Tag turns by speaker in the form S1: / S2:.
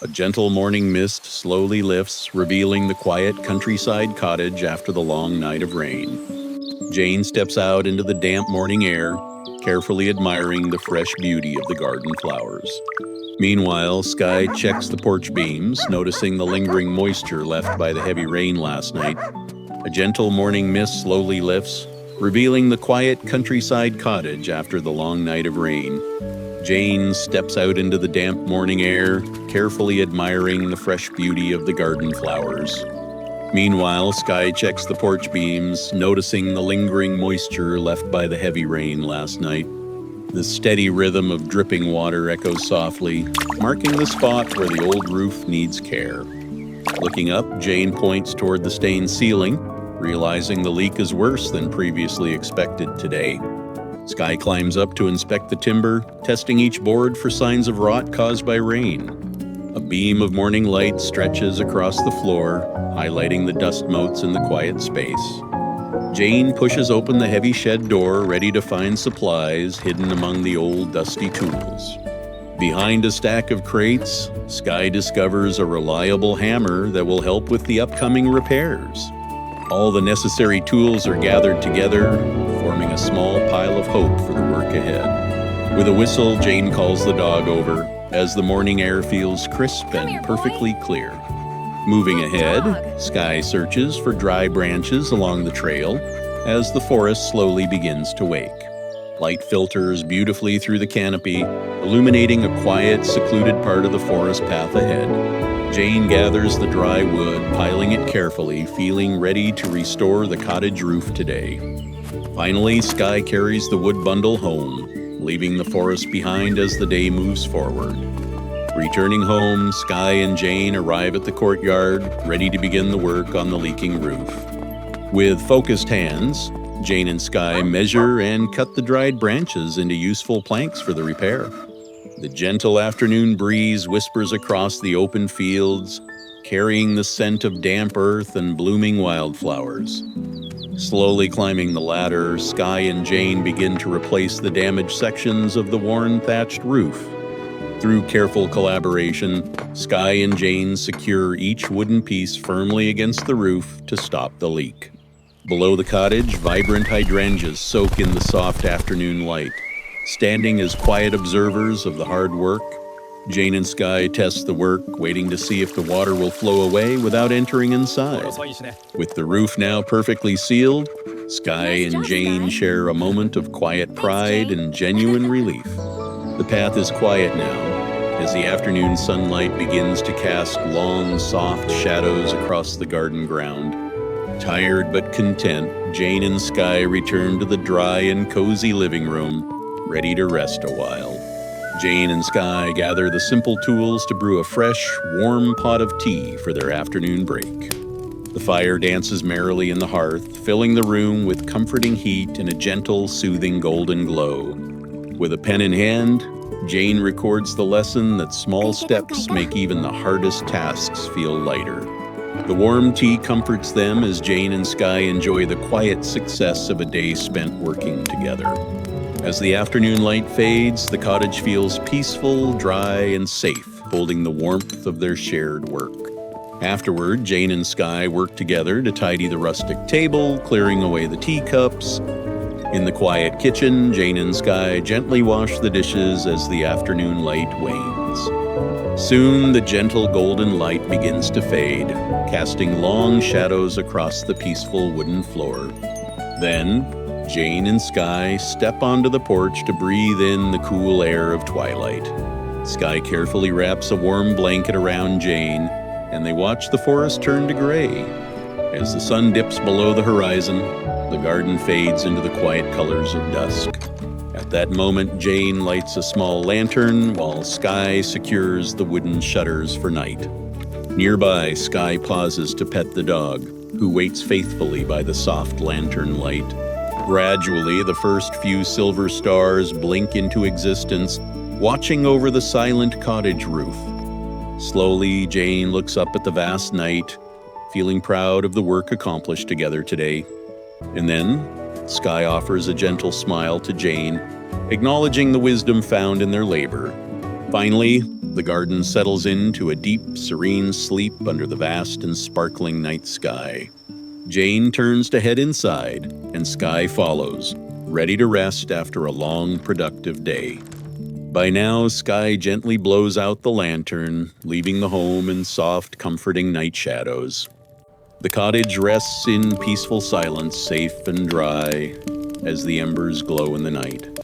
S1: A gentle morning mist slowly lifts, revealing the quiet countryside cottage after the long night of rain. Jane steps out into the damp morning air, carefully admiring the fresh beauty of the garden flowers. Meanwhile, Sky checks the porch beams, noticing the lingering moisture left by the heavy rain last night. A gentle morning mist slowly lifts, revealing the quiet countryside cottage after the long night of rain. Jane steps out into the damp morning air, carefully admiring the fresh beauty of the garden flowers. Meanwhile, Sky checks the porch beams, noticing the lingering moisture left by the heavy rain last night. The steady rhythm of dripping water echoes softly, marking the spot where the old roof needs care. Looking up, Jane points toward the stained ceiling, realizing the leak is worse than previously expected today. Sky climbs up to inspect the timber, testing each board for signs of rot caused by rain. A beam of morning light stretches across the floor, highlighting the dust motes in the quiet space. Jane pushes open the heavy shed door, ready to find supplies hidden among the old dusty tools. Behind a stack of crates, Sky discovers a reliable hammer that will help with the upcoming repairs. All the necessary tools are gathered together, forming a small pile of hope for the work ahead. With a whistle, Jane calls the dog over, as the morning air feels crisp and perfectly clear. Moving ahead, Sky searches for dry branches along the trail as the forest slowly begins to wake. Light filters beautifully through the canopy, illuminating a quiet, secluded part of the forest path ahead. Jane gathers the dry wood, piling it carefully, feeling ready to restore the cottage roof today. Finally, Sky carries the wood bundle home, leaving the forest behind as the day moves forward. Returning home, Sky and Jane arrive at the courtyard, ready to begin the work on the leaking roof. With focused hands, Jane and Sky measure and cut the dried branches into useful planks for the repair. The gentle afternoon breeze whispers across the open fields, carrying the scent of damp earth and blooming wildflowers. Slowly climbing the ladder, Sky and Jane begin to replace the damaged sections of the worn thatched roof. Through careful collaboration, Sky and Jane secure each wooden piece firmly against the roof to stop the leak. Below the cottage, vibrant hydrangeas soak in the soft afternoon light. Standing as quiet observers of the hard work, Jane and Sky test the work, waiting to see if the water will flow away without entering inside. With the roof now perfectly sealed, Sky and Jane share a moment of quiet pride and genuine relief. The path is quiet now, as the afternoon sunlight begins to cast long, soft shadows across the garden ground. Tired but content, Jane and Sky return to the dry and cozy living room, ready to rest a while. Jane and Sky gather the simple tools to brew a fresh, warm pot of tea for their afternoon break. The fire dances merrily in the hearth, filling the room with comforting heat and a gentle, soothing golden glow. With a pen in hand, Jane records the lesson that small steps make even the hardest tasks feel lighter. The warm tea comforts them as Jane and Sky enjoy the quiet success of a day spent working together. As the afternoon light fades, the cottage feels peaceful, dry, and safe, holding the warmth of their shared work. Afterward, Jane and Sky work together to tidy the rustic table, clearing away the teacups. In the quiet kitchen, Jane and Sky gently wash the dishes as the afternoon light wanes. Soon, the gentle golden light begins to fade, casting long shadows across the peaceful wooden floor. Then, Jane and Sky step onto the porch to breathe in the cool air of twilight. Sky carefully wraps a warm blanket around Jane, and they watch the forest turn to gray. As the sun dips below the horizon, the garden fades into the quiet colors of dusk. At that moment, Jane lights a small lantern while Sky secures the wooden shutters for night. Nearby, Sky pauses to pet the dog, who waits faithfully by the soft lantern light. Gradually, the first few silver stars blink into existence, watching over the silent cottage roof. Slowly, Jane looks up at the vast night, feeling proud of the work accomplished together today. And then, Sky offers a gentle smile to Jane, acknowledging the wisdom found in their labor. Finally, The garden settles into a deep, serene sleep under the vast and sparkling night sky. Jane turns to head inside, and Sky follows, ready to rest after a long, productive day. By now, Sky gently blows out the lantern, leaving the home in soft, comforting night shadows. The cottage rests in peaceful silence, safe and dry, as the embers glow in the night.